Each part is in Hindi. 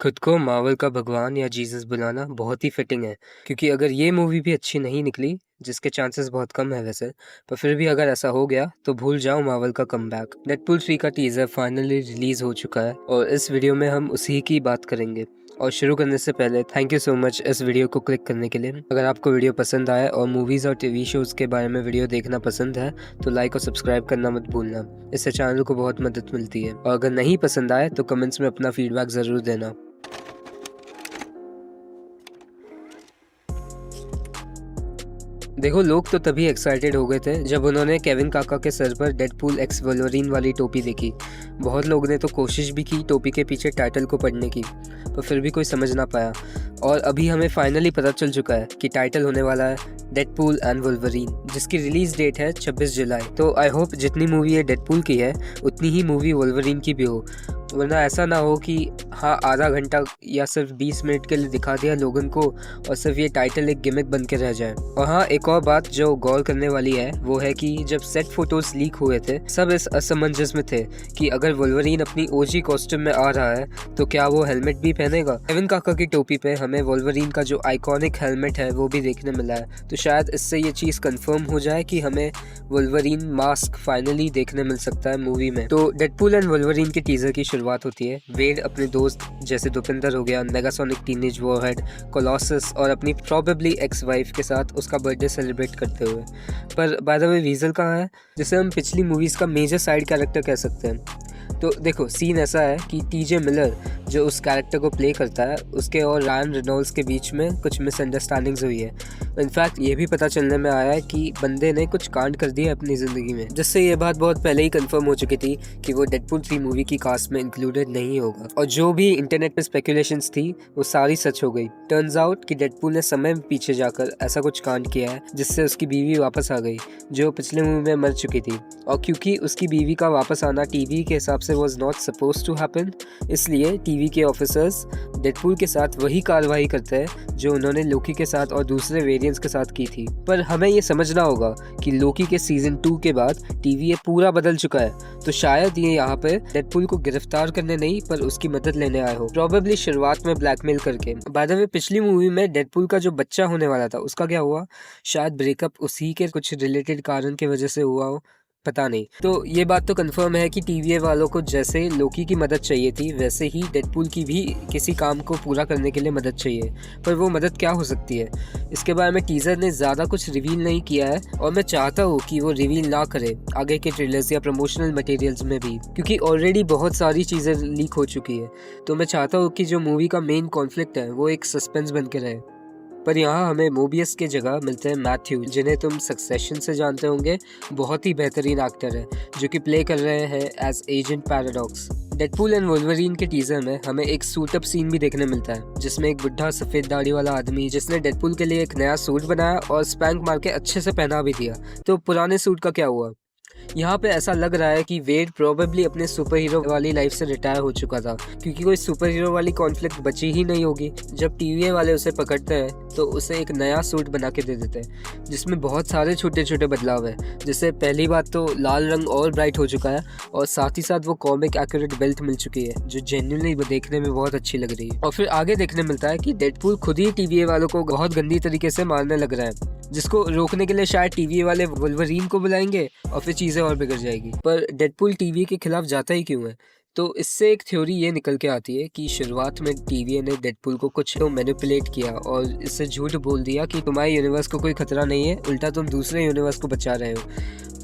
खुद को मार्वल का भगवान या जीसस बुलाना बहुत ही फिटिंग है, क्योंकि अगर ये मूवी भी अच्छी नहीं निकली, जिसके चांसेस बहुत कम है वैसे, पर फिर भी अगर ऐसा हो गया तो भूल जाओ मार्वल का कमबैक। डेडपूल 3 का टीजर फाइनली रिलीज हो चुका है और इस वीडियो में हम उसी की बात करेंगे। और शुरू करने से पहले थैंक यू सो मच इस वीडियो को क्लिक करने के लिए। अगर आपको वीडियो पसंद आए और मूवीज़ और टीवी शोज़ के बारे में वीडियो देखना पसंद है तो लाइक और सब्सक्राइब करना मत भूलना, इससे चैनल को बहुत मदद मिलती है। और अगर नहीं पसंद आए तो कमेंट्स में अपना फीडबैक ज़रूर देना। देखो, लोग तो तभी एक्साइटेड हो गए थे जब उन्होंने केविन काका के सर पर डेडपूल एक्स वोल्वरीन वाली टोपी देखी। बहुत लोग ने तो कोशिश भी की टोपी के पीछे टाइटल को पढ़ने की, पर फिर भी कोई समझ ना पाया। और अभी हमें फाइनली पता चल चुका है कि टाइटल होने वाला है डेडपूल एंड वोल्वरीन, जिसकी रिलीज डेट है 26 जुलाई। तो आई होप जितनी मूवी ये डेडपूल की है उतनी ही मूवी वोल्वरीन की भी हो, वरना ऐसा ना हो कि हाँ आधा घंटा या सिर्फ 20 मिनट के लिए दिखा दिया लोगन को और सिर्फ ये टाइटल एक गिमिक बन के रह जाए। और हाँ, एक और बात जो गौर करने वाली है वो है कि जब सेट फोटोज लीक हुए थे सब इस असमंजस में थे कि अगर वोल्वरीन अपनी ओजी कॉस्ट्यूम में आ रहा है तो क्या वो हेलमेट भी पहनेगा। केविन काका की टोपी पे हमें वोल्वरीन का जो आइकॉनिक हेलमेट है वो भी देखने मिला है, तो शायद इससे ये चीज कंफर्म हो जाए कि हमें वोल्वरीन मास्क फाइनली देखने मिल सकता है मूवी में। तो डेडपूल एंड वोल्वरीन के टीजर की शुरुआत होती है वेड अपने दोस्त जैसे दुपिंदर हो गया, नेगासोनिक टीनेज वॉरहेड, कोलोसस और अपनी प्रोबेबली एक्स वाइफ के साथ उसका बर्थडे सेलिब्रेट करते हुए। पर बाय द वे वीजल कहाँ है, जिसे हम पिछली मूवीज का मेजर साइड कैरेक्टर कह सकते हैं। तो देखो, सीन ऐसा है कि टीजे मिलर जो उस कैरेक्टर को प्ले करता है उसके और रायन रेनॉल्ड्स के बीच में कुछ मिसअंडरस्टैंडिंग्स हुई है। इनफैक्ट ये भी पता चलने में आया है कि बंदे ने कुछ कांड कर दिया अपनी ज़िंदगी में, जिससे ये बात बहुत पहले ही कंफर्म हो चुकी थी कि वो डेडपूल 3 मूवी की कास्ट में इंक्लूडेड नहीं होगा। और जो भी इंटरनेट पे स्पेकुलेशंस थी वो सारी सच हो गई। टर्न्स आउट कि डेडपूल ने समय में पीछे जाकर ऐसा कुछ कांड किया है जिससे उसकी बीवी वापस आ गई जो पिछले मूवी में मर चुकी थी। और क्योंकि उसकी बीवी का वापस आना टीवी के हिसाब से was not supposed to happen, इसलिए टीवी के ऑफिसर्स डेडपूल के साथ वही कार्रवाई करते हैं जो उन्होंने लोकी के साथ और दूसरे वेरिएंट्स के साथ की थी। पर हमें ये समझना होगा कि लोकी के सीजन 2 के बाद टीवी ये पूरा बदल चुका है, तो शायद ये यहाँ पे डेडपूल को गिरफ्तार करने नहीं पर उसकी मदद लेने आए हो, प्रोबेबली शुरुआत में ब्लैकमेल करके। बाय द वे, पिछली मूवी में डेडपूल का जो बच्चा होने वाला था उसका क्या हुआ? शायद ब्रेकअप उसी के कुछ रिलेटेड कारण की वजह से हुआ हो, पता नहीं। तो ये बात तो कंफर्म है कि टीवीए वालों को जैसे लोकी की मदद चाहिए थी वैसे ही डेडपूल की भी किसी काम को पूरा करने के लिए मदद चाहिए। पर वो मदद क्या हो सकती है, इसके बारे में टीजर ने ज़्यादा कुछ रिवील नहीं किया है और मैं चाहता हूँ कि वो रिवील ना करे आगे के ट्रेलर्स या प्रमोशनल मटेरियल्स में भी, क्योंकि ऑलरेडी बहुत सारी चीज़ें लीक हो चुकी है। तो मैं चाहता हूँ कि जो मूवी का मेन कॉन्फ्लिक्ट है वो एक सस्पेंस बन के रहे। पर यहाँ हमें मोबियस के जगह मिलते हैं मैथ्यू, जिन्हें तुम सक्सेशन से जानते होंगे। बहुत ही बेहतरीन एक्टर है जो कि प्ले कर रहे हैं as agent paradox. Deadpool and Wolverine के टीजर में हमें एक सूट अप सीन भी देखने मिलता है जिसमें एक बुढ़ा सफेद दाढ़ी वाला आदमी जिसने डेडपूल के लिए एक नया सूट बनाया और स्पैंक मार के अच्छे से पहना भी दिया। तो पुराने सूट का क्या हुआ? यहाँ पे ऐसा लग रहा है कि वेड प्रोबेबली अपने सुपर हीरो वाली लाइफ से रिटायर हो चुका था, क्योंकि कोई सुपर हीरो वाली कॉन्फ्लिक्ट बची ही नहीं होगी। जब टीवी वाले उसे पकड़ते हैं तो उसे एक नया सूट बना के दे देते हैं जिसमें बहुत सारे छोटे छोटे बदलाव है। जैसे पहली बात तो लाल रंग और ब्राइट हो चुका है और साथ ही साथ वो कॉमिक एक्यूरेट बेल्ट मिल चुकी है जो जेन्युइनली देखने में बहुत अच्छी लग रही है। और फिर आगे देखने मिलता है कि डेडपूल खुद ही टीवी वालों को बहुत गंदी तरीके से मारने लग रहा है, जिसको रोकने के लिए शायद टीवी वाले वोल्वरीन को बुलाएंगे और फिर चीज़ें और बिगड़ जाएगी। पर डेडपूल टीवी के खिलाफ जाता ही क्यों है? तो इससे एक थ्योरी ये निकल के आती है कि शुरुआत में टीवी ने डेडपूल को कुछ तो मैनिपुलेट किया और इससे झूठ बोल दिया कि तुम्हारे यूनिवर्स को कोई खतरा नहीं है, उल्टा तुम दूसरे यूनिवर्स को बचा रहे हो।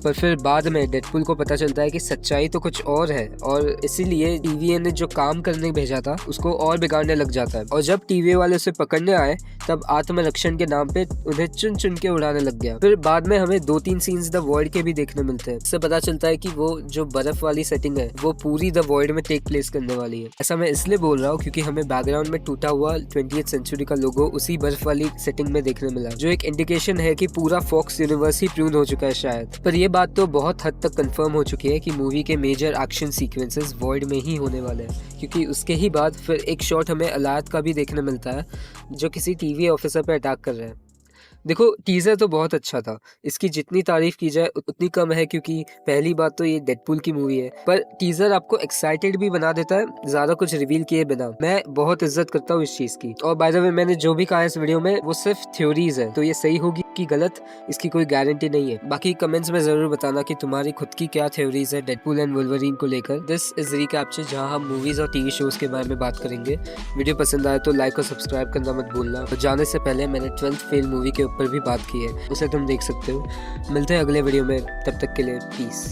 पर फिर बाद में डेडपूल को पता चलता है कि सच्चाई तो कुछ और है और इसीलिए टीवीए ने जो काम करने भेजा था उसको और बिगाड़ने लग जाता है। और जब टीवी वाले उसे पकड़ने आए तब आत्मरक्षण के नाम पे उन्हें चुन चुन के उड़ाने लग गया। फिर बाद में हमें 2-3 सीन्स द वॉइड के भी देखने मिलते हैं। इससे पता चलता है कि वो जो बर्फ वाली सेटिंग है वो पूरी द वॉइड में टेक प्लेस करने वाली है। ऐसा मैं इसलिए बोल रहा हूँ क्योंकि हमें बैकग्राउंड में टूटा हुआ 20th सेंचुरी का लोगो उसी बर्फ वाली सेटिंग में देखने मिला, जो एक इंडिकेशन है कि पूरा फॉक्स यूनिवर्स ही प्रून हो चुका है शायद। पर ये बात तो बहुत हद तक कंफर्म हो चुकी है कि मूवी के मेजर एक्शन सीक्वेंसेस वॉइड में ही होने वाले हैं, क्योंकि उसके ही बाद फिर एक शॉट हमें अलायत का भी देखने मिलता है जो किसी टीवी ऑफिसर पर अटैक कर रहे हैं। देखो टीजर तो बहुत अच्छा था, इसकी जितनी तारीफ की जाए उतनी कम है, क्योंकि पहली बात तो ये डेडपूल की मूवी है, पर टीजर आपको एक्साइटेड भी बना देता है ज्यादा कुछ रिवील किए बिना। मैं बहुत इज्जत करता हूँ इस चीज की। और बाय द वे मैंने जो भी कहा इस वीडियो में वो सिर्फ थ्योरीज है, तो ये सही होगी कि गलत इसकी कोई गारंटी नहीं है। बाकी कमेंट्स में जरूर बताना कि तुम्हारी खुद की क्या थ्योरीज है डेडपूल एंड वुल्वरीन को लेकर। दिस इज रिकैप्चर, जहां हम मूवीज और टीवी शोज के बारे में बात करेंगे। वीडियो पसंद आए तो लाइक और सब्सक्राइब करना मत भूलना। और जाने से पहले मैंने 12th फेल मूवी के ऊपर भी बात की है, उसे तुम देख सकते हो। मिलते हैं अगले वीडियो में, तब तक के लिए पीस।